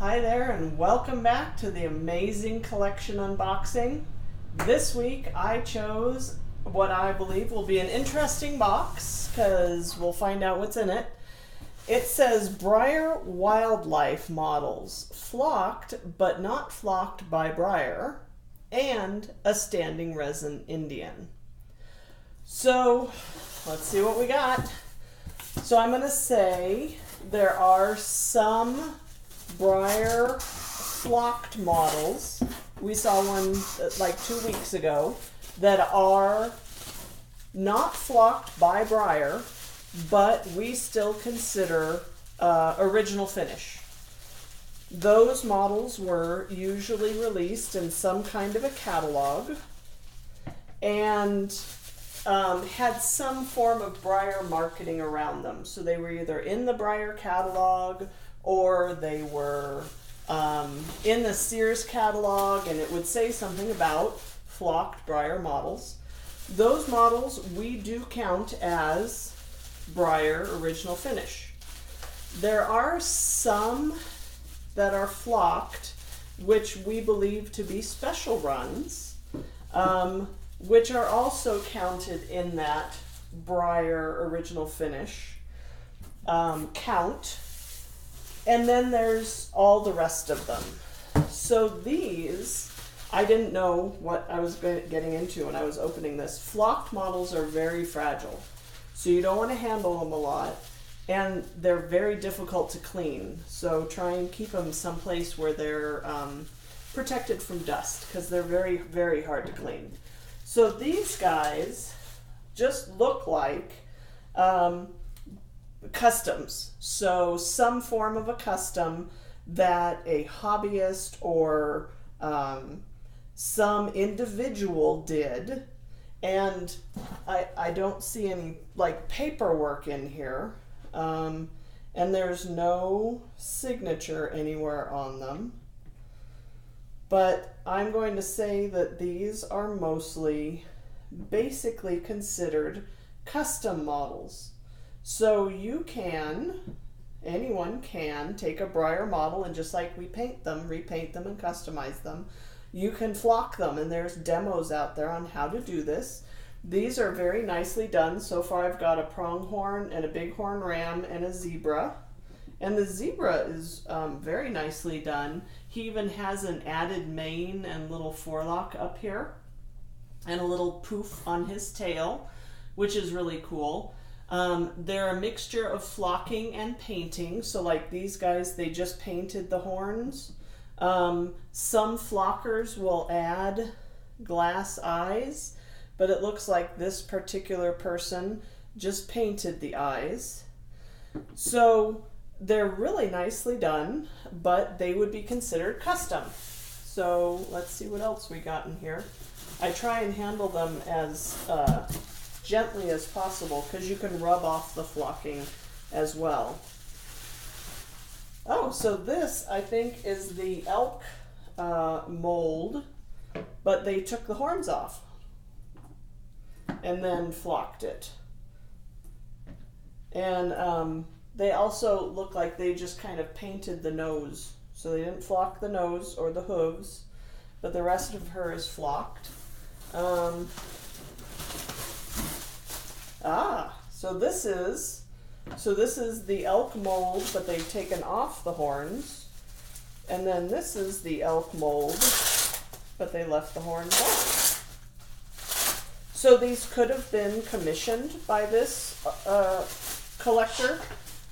Hi there and welcome back to the amazing collection unboxing. This week I chose what I believe will be an interesting box because we'll find out what's in it. It says Breyer Wildlife Models, flocked but not flocked by Breyer, and a standing resin Indian. So let's see what we got. So I'm going to say there are some Breyer flocked models. We saw one like 2 weeks ago that are not flocked by Breyer, but we still consider original finish. Those models were usually released in some kind of a catalog and had some form of Breyer marketing around them. So they were either in the Breyer catalog or they were in the Sears catalog, and it would say something about flocked Breyer models. Those models we do count as Breyer original finish. There are some that are flocked, which we believe to be special runs, which are also counted in that Breyer original finish count. And then there's all the rest of them. So these, I didn't know what I was getting into when I was opening this. Flocked models are very fragile, so you don't want to handle them a lot, and they're very difficult to clean. So try and keep them someplace where they're protected from dust, because they're very, very hard to clean. So these guys just look like customs. So some form of a custom that a hobbyist or some individual did, and I don't see any like paperwork in here, and there's no signature anywhere on them, but I'm going to say that these are mostly basically considered custom models. So you can, anyone can take a Breyer model and just like we paint them, repaint them and customize them. You can flock them, and there's demos out there on how to do this. These are very nicely done. So far I've got a pronghorn and a bighorn ram and a zebra. And the zebra is very nicely done. He even has an added mane and little forelock up here and a little poof on his tail, which is really cool. They're a mixture of flocking and painting. So like these guys, they just painted the horns. Some flockers will add glass eyes, but it looks like this particular person just painted the eyes. So they're really nicely done, but they would be considered custom. So let's see what else we got in here. I try and handle them as gently as possible because you can rub off the flocking as well. Oh, so this I think is the elk mold, but they took the horns off and then flocked it. And they also look like they just kind of painted the nose. So they didn't flock the nose or the hooves, but the rest of her is flocked. So this is the elk mold, but they've taken off the horns. And then this is the elk mold, but they left the horns on. So these could have been commissioned by this collector.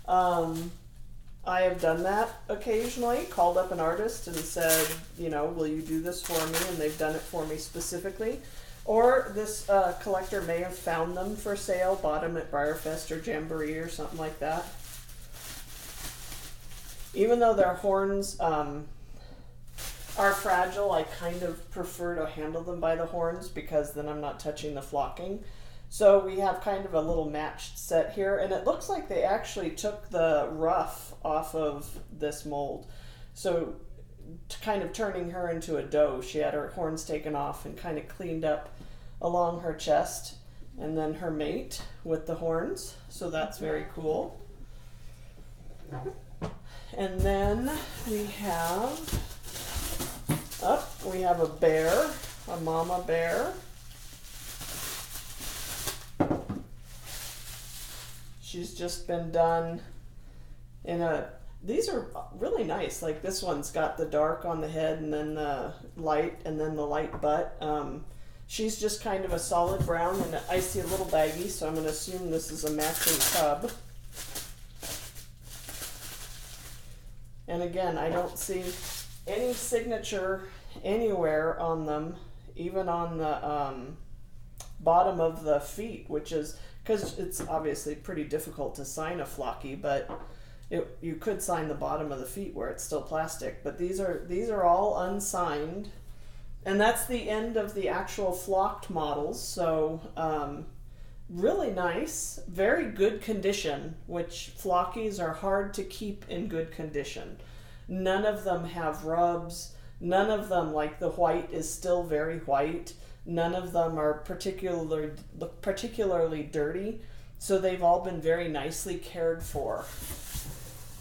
I have done that occasionally, called up an artist and said, you know, will you do this for me? And they've done it for me specifically. Or this collector may have found them for sale, bought them at Breyerfest or Jamboree or something like that. Even though their horns are fragile, I kind of prefer to handle them by the horns because then I'm not touching the flocking. So we have kind of a little matched set here, and it looks like they actually took the ruff off of this mold. So kind of turning her into a doe, she had her horns taken off and kind of cleaned up along her chest, and then her mate with the horns. So that's very cool. And then we have, we have a bear, a mama bear. She's just been done in a, these are really nice. Like this one's got the dark on the head and then the light and then the light butt. She's just kind of a solid brown, and I see a little baggy, so I'm going to assume this is a matching cub. And again, I don't see any signature anywhere on them, even on the bottom of the feet, which is, because it's obviously pretty difficult to sign a flocky, but you could sign the bottom of the feet where it's still plastic. But these are all unsigned. And that's the end of the actual flocked models. So really nice, very good condition, which flockies are hard to keep in good condition. None of them have rubs. None of them, like the white is still very white. None of them are particularly dirty. So they've all been very nicely cared for.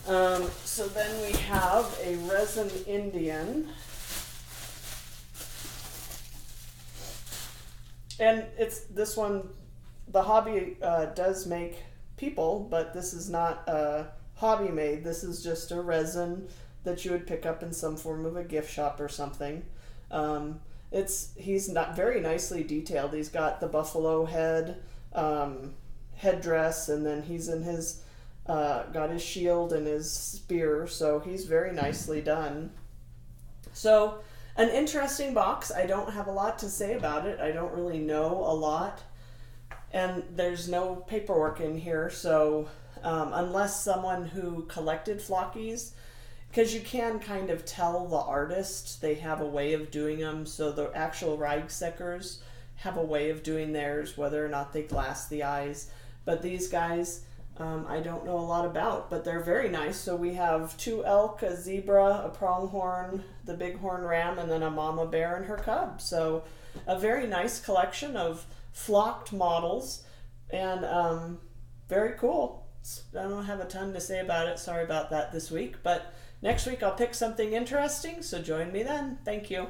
So then we have a resin Indian. And it's this one, the hobby does make people, but this is not hobby made. This is just a resin that you would pick up in some form of a gift shop or something. He's not very nicely detailed. He's got the buffalo head, headdress, and then he's in his got his shield and his spear. So he's very nicely done. So an interesting box. I don't have a lot to say about it. I don't really know a lot, and there's no paperwork in here. So unless someone who collected flockies, because you can kind of tell the artist, they have a way of doing them. So the actual Rijksekkers have a way of doing theirs, whether or not they glass the eyes. But these guys, I don't know a lot about, but they're very nice. So we have 2 elk, a zebra, a pronghorn, the bighorn ram, and then a mama bear and her cub. So a very nice collection of flocked models, and very cool. I don't have a ton to say about it. Sorry about that this week, but next week I'll pick something interesting, so join me then. Thank you.